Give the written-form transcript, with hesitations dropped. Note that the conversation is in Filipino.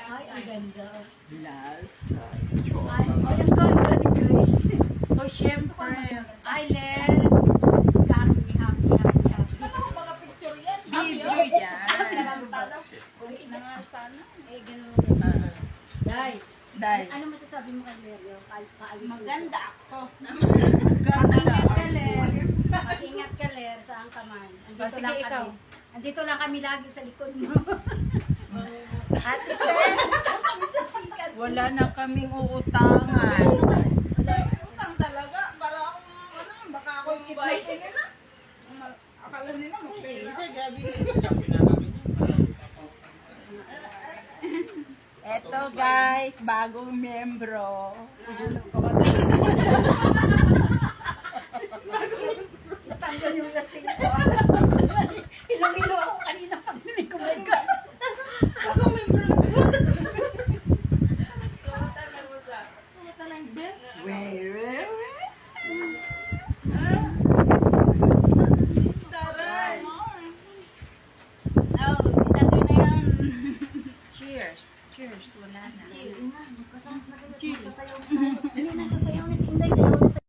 Ay, ang ganda. Last. Ay, ang ganda ni Grace. O, syempre. Ay, Ler. Happy, happy, happy, happy. Mga picture yan. Video yan. Ulit na nga sana. Eh, ganun. Day, Dahil. ano masasabi mo kay Ler? Yung paalis mo? Maganda ako. Mag-ingat ka, Ler. Mag-ingat ka, Ler, saan ka man. Andito sige, lang ikaw. kami. Andito lang kami lagi sa likod mo. Ate Tess, Kami sa chikas. wala na kaming uutangan. Utang talaga. Para akong ano yun. Baka ako yung kidnapping nila. Akala nila mag-pesa. Grabe. Eto guys, bagong membro. Tanggal yung lasing ko. Ilang-ilo ako kanina pag nilikumay ka. Ako member na ko. Wait. Taray. Oh, tatay na yan. Cheers. Cheers, wala na. Cheers. Ano na, sasayaw na si Inday. Sayaw na